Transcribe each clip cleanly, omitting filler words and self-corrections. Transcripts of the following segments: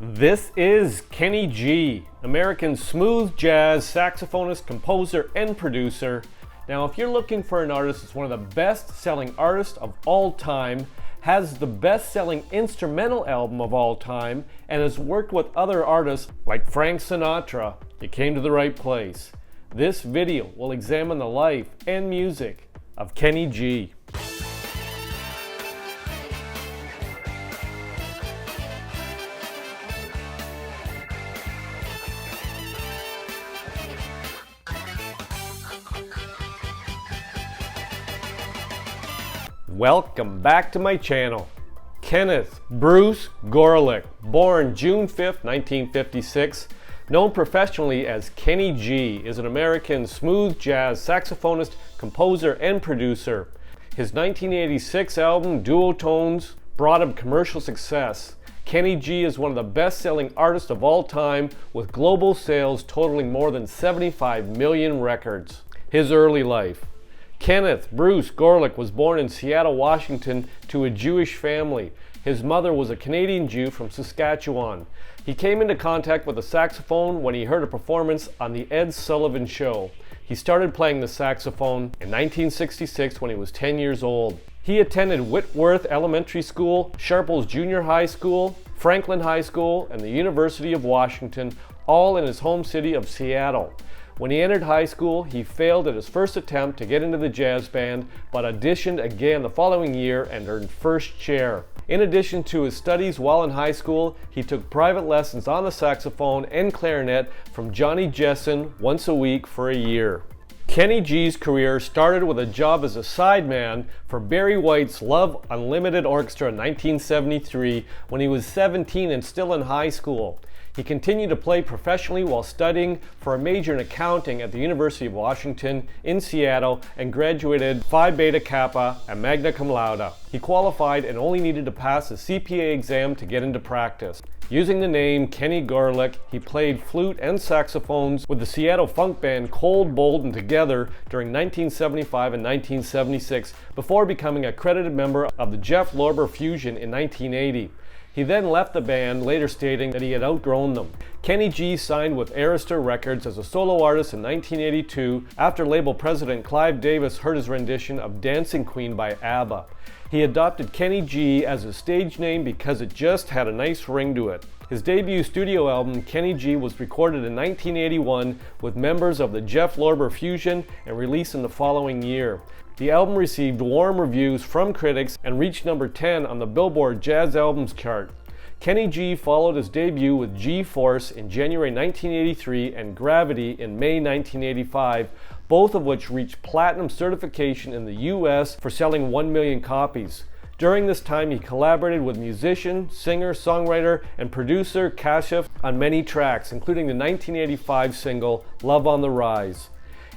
This is Kenny G, American smooth jazz saxophonist, composer, and producer. Now, if you're looking for an artist that's one of the best-selling artists of all time, has the best-selling instrumental album of all time, and has worked with other artists like Frank Sinatra, you came to the right place. This video will examine the life and music of Kenny G. Welcome back to my channel. Kenneth Bruce Gorelick, born June 5th, 1956, known professionally as Kenny G, is an American smooth jazz saxophonist, composer, and producer. His 1986 album, Duotones, brought him commercial success. Kenny G is one of the best-selling artists of all time, with global sales totaling more than 75 million records. His early life. Kenneth Bruce Gorelick was born in Seattle, Washington, to a Jewish family. His mother was a Canadian Jew from Saskatchewan. He came into contact with the saxophone when he heard a performance on The Ed Sullivan Show. He started playing the saxophone in 1966 when he was 10 years old. He attended Whitworth Elementary School, Sharples Junior High School, Franklin High School, and the University of Washington, all in his home city of Seattle. When he entered high school, he failed at his first attempt to get into the jazz band, but auditioned again the following year and earned first chair. In addition to his studies while in high school, he took private lessons on the saxophone and clarinet from Johnny Jessen once a week for a year. Kenny G's career started with a job as a sideman for Barry White's Love Unlimited Orchestra in 1973 when he was 17 and still in high school. He continued to play professionally while studying for a major in accounting at the University of Washington in Seattle and graduated Phi Beta Kappa and magna cum laude. He qualified and only needed to pass the CPA exam to get into practice. Using the name Kenny Gorelick, he played flute and saxophones with the Seattle funk band Cold, Bold, and Together during 1975 and 1976 before becoming a accredited member of the Jeff Lorber Fusion in 1980. He then left the band, later stating that he had outgrown them. Kenny G signed with Arista Records as a solo artist in 1982 after label president Clive Davis heard his rendition of Dancing Queen by ABBA. He adopted Kenny G as his stage name because it just had a nice ring to it. His debut studio album, Kenny G, was recorded in 1981 with members of the Jeff Lorber Fusion and released in the following year. The album received warm reviews from critics and reached number 10 on the Billboard Jazz Albums chart. Kenny G followed his debut with G-Force in January 1983 and Gravity in May 1985, both of which reached platinum certification in the US for selling 1 million copies. During this time, he collaborated with musician, singer, songwriter, and producer Kashif on many tracks, including the 1985 single Love on the Rise.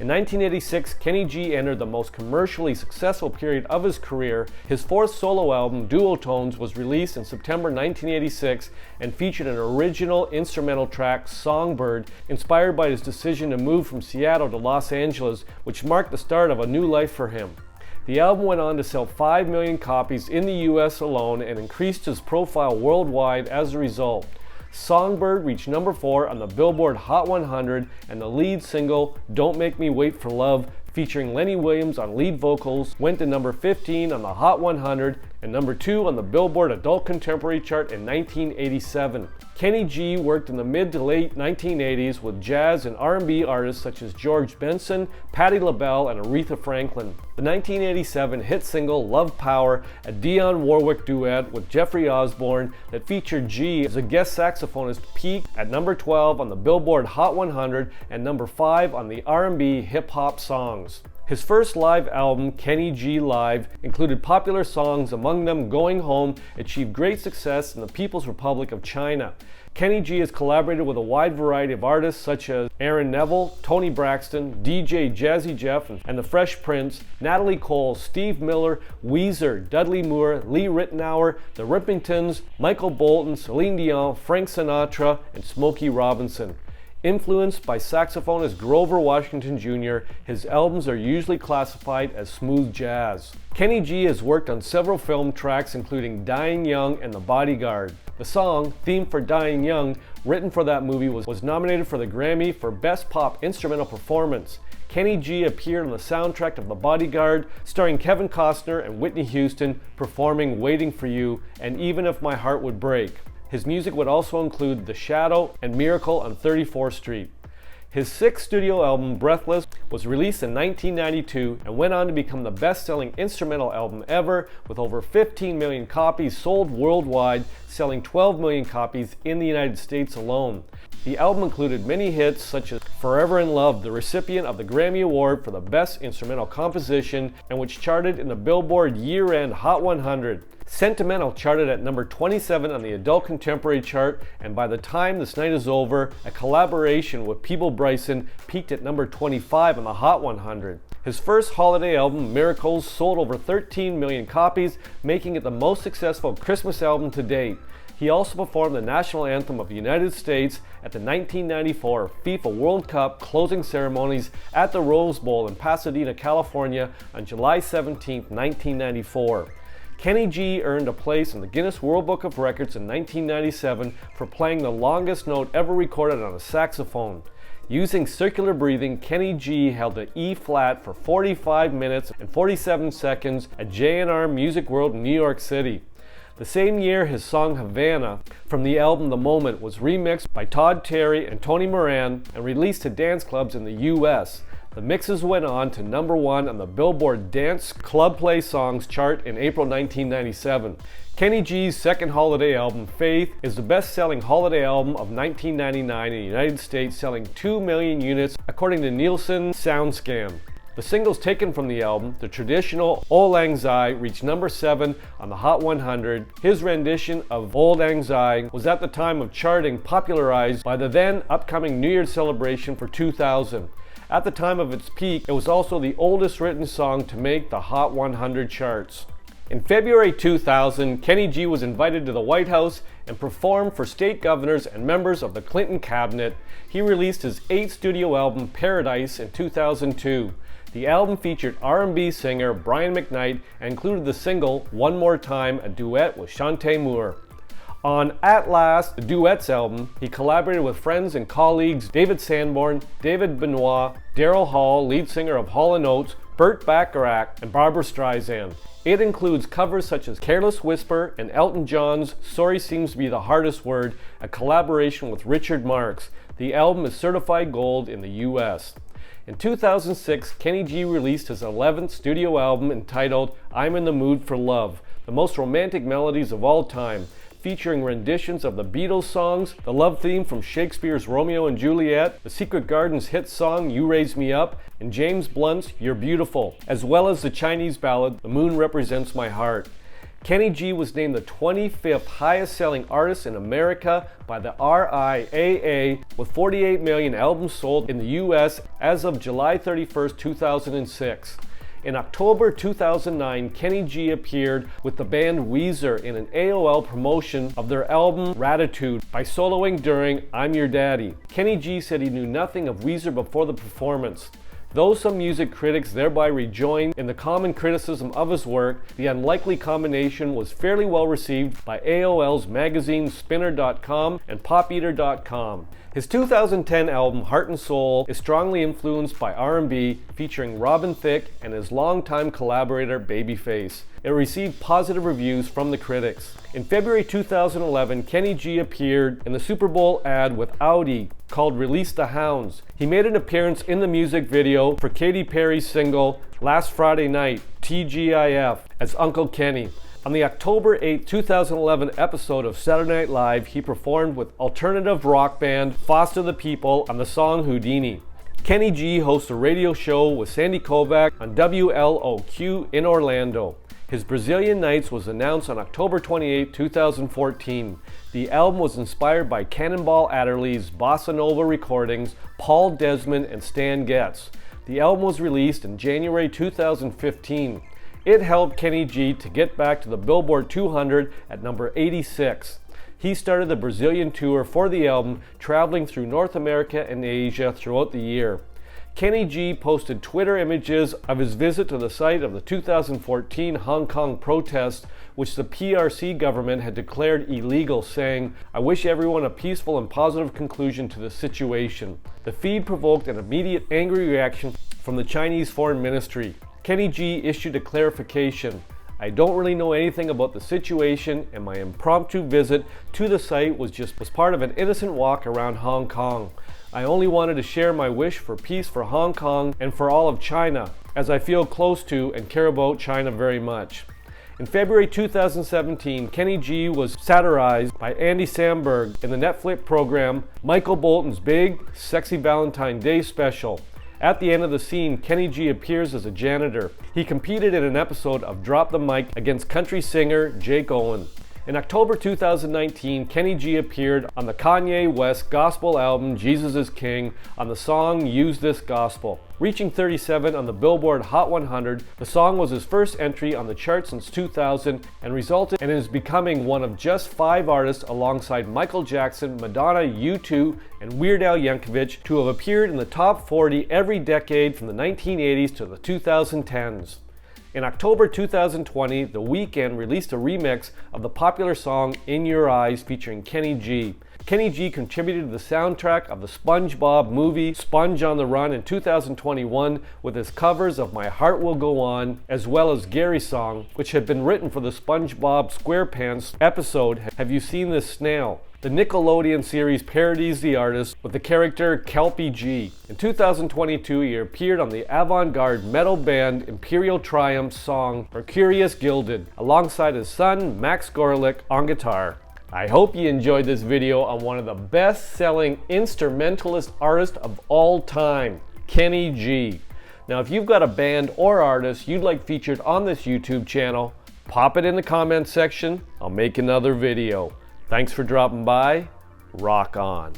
In 1986, Kenny G entered the most commercially successful period of his career. His fourth solo album, Duotones, was released in September 1986 and featured an original instrumental track, Songbird, inspired by his decision to move from Seattle to Los Angeles, which marked the start of a new life for him. The album went on to sell 5 million copies in the US alone and increased his profile worldwide as a result. Songbird reached number 4 on the Billboard Hot 100, and the lead single, Don't Make Me Wait for Love, featuring Lenny Williams on lead vocals, went to number 15 on the Hot 100 and number 2 on the Billboard Adult Contemporary chart in 1987. Kenny G worked in the mid to late 1980s with jazz and R&B artists such as George Benson, Patti LaBelle, and Aretha Franklin. The 1987 hit single Love Power, a Dionne Warwick duet with Jeffrey Osborne that featured G as a guest saxophonist, peaked at number 12 on the Billboard Hot 100 and number 5 on the R&B hip-hop songs. His first live album, Kenny G Live, included popular songs, among them Going Home, achieved great success in the People's Republic of China. Kenny G has collaborated with a wide variety of artists such as Aaron Neville, Tony Braxton, DJ Jazzy Jeff and the Fresh Prince, Natalie Cole, Steve Miller, Weezer, Dudley Moore, Lee Ritenour, The Rippingtons, Michael Bolton, Celine Dion, Frank Sinatra, and Smokey Robinson. Influenced by saxophonist Grover Washington Jr., his albums are usually classified as smooth jazz. Kenny G has worked on several film tracks including Dying Young and The Bodyguard. The song, Theme for Dying Young, written for that movie, was nominated for the Grammy for Best Pop Instrumental Performance. Kenny G appeared on the soundtrack of The Bodyguard, starring Kevin Costner and Whitney Houston, performing Waiting for You and Even If My Heart Would Break. His music would also include The Shadow and Miracle on 34th Street. His sixth studio album, Breathless, was released in 1992 and went on to become the best-selling instrumental album ever, with over 15 million copies sold worldwide, selling 12 million copies in the United States alone. The album included many hits such as Forever in Love, the recipient of the Grammy Award for the Best Instrumental Composition, and which charted in the Billboard year-end Hot 100. Sentimental charted at number 27 on the Adult Contemporary chart, and By the Time This Night Is Over, a collaboration with Peeble Bryson, peaked at number 25 on the Hot 100. His first holiday album, Miracles, sold over 13 million copies, making it the most successful Christmas album to date. He also performed the national anthem of the United States at the 1994 FIFA World Cup closing ceremonies at the Rose Bowl in Pasadena, California on July 17, 1994. Kenny G earned a place in the Guinness World Book of Records in 1997 for playing the longest note ever recorded on a saxophone. Using circular breathing, Kenny G held the E flat for 45 minutes and 47 seconds at J&R Music World in New York City. The same year, his song Havana from the album The Moment was remixed by Todd Terry and Tony Moran and released to dance clubs in the US. The mixes went on to number 1 on the Billboard Dance Club Play Songs chart in April 1997. Kenny G's second holiday album, Faith, is the best-selling holiday album of 1999 in the United States, selling 2 million units according to Nielsen SoundScan. The singles taken from the album, the traditional Auld Lang Syne, reached number 7 on the Hot 100. His rendition of Auld Lang Syne was at the time of charting popularized by the then upcoming New Year's celebration for 2000. At the time of its peak, it was also the oldest written song to make the Hot 100 charts. In February 2000, Kenny G was invited to the White House and performed for state governors and members of the Clinton cabinet. He released his 8th studio album, Paradise, in 2002. The album featured R&B singer Brian McKnight and included the single One More Time, a duet with Chanté Moore. On At Last, the Duets album, he collaborated with friends and colleagues David Sanborn, David Benoit, Daryl Hall, lead singer of Hall & Oates, Burt Bacharach, and Barbra Streisand. It includes covers such as Careless Whisper and Elton John's Sorry Seems to Be the Hardest Word, a collaboration with Richard Marx. The album is certified gold in the US. In 2006, Kenny G released his 11th studio album entitled I'm in the Mood for Love, the most romantic melodies of all time, featuring renditions of the Beatles songs, the love theme from Shakespeare's Romeo and Juliet, the Secret Garden's hit song You Raise Me Up, and James Blunt's You're Beautiful, as well as the Chinese ballad The Moon Represents My Heart. Kenny G was named the 25th highest selling artist in America by the RIAA, with 48 million albums sold in the US as of July 31st, 2006. In October 2009, Kenny G appeared with the band Weezer in an AOL promotion of their album Ratitude by soloing during I'm Your Daddy. Kenny G said he knew nothing of Weezer before the performance. Though some music critics thereby rejoined in the common criticism of his work, the unlikely combination was fairly well received by AOL's magazine Spinner.com and PopEater.com. His 2010 album Heart and Soul is strongly influenced by R&B, featuring Robin Thicke and his longtime collaborator Babyface. It received positive reviews from the critics. In February 2011, Kenny G appeared in the Super Bowl ad with Audi called Release the Hounds. He made an appearance in the music video for Katy Perry's single Last Friday Night, TGIF, as Uncle Kenny. On the October 8, 2011 episode of Saturday Night Live, he performed with alternative rock band Foster the People on the song Houdini. Kenny G hosts a radio show with Sandy Kovac on WLOQ in Orlando. His Brazilian Nights was announced on October 28, 2014. The album was inspired by Cannonball Adderley's Bossa Nova recordings, Paul Desmond, and Stan Getz. The album was released in January 2015. It helped Kenny G to get back to the Billboard 200 at number 86. He started the Brazilian tour for the album, traveling through North America and Asia throughout the year. Kenny G posted Twitter images of his visit to the site of the 2014 Hong Kong protests, which the PRC government had declared illegal, saying, "I wish everyone a peaceful and positive conclusion to the situation." The feed provoked an immediate angry reaction from the Chinese Foreign Ministry. Kenny G issued a clarification. "I don't really know anything about the situation, and my impromptu visit to the site was part of an innocent walk around Hong Kong. I only wanted to share my wish for peace for Hong Kong and for all of China, as I feel close to and care about China very much." In February 2017, Kenny G was satirized by Andy Samberg in the Netflix program Michael Bolton's Big Sexy Valentine Day Special. At the end of the scene, Kenny G appears as a janitor. He competed in an episode of Drop the Mic against country singer Jake Owen. In October 2019, Kenny G appeared on the Kanye West gospel album Jesus is King on the song Use This Gospel. Reaching 37 on the Billboard Hot 100, the song was his first entry on the chart since 2000 and resulted in his becoming one of just 5 artists alongside Michael Jackson, Madonna, U2, and Weird Al Yankovic to have appeared in the top 40 every decade from the 1980s to the 2010s. In October 2020, The Weeknd released a remix of the popular song In Your Eyes featuring Kenny G. Kenny G contributed to the soundtrack of the SpongeBob movie Sponge on the Run in 2021 with his covers of My Heart Will Go On, as well as Gary's song, which had been written for the SpongeBob SquarePants episode Have You Seen This Snail? The Nickelodeon series parodies the artist with the character Kelpie G. In 2022, he appeared on the avant-garde metal band Imperial Triumph's song Mercurius Gilded, alongside his son Max Gorelick on guitar. I hope you enjoyed this video on one of the best-selling instrumentalist artists of all time, Kenny G. Now, if you've got a band or artist you'd like featured on this YouTube channel, pop it in the comments section. I'll make another video. Thanks for dropping by. Rock on.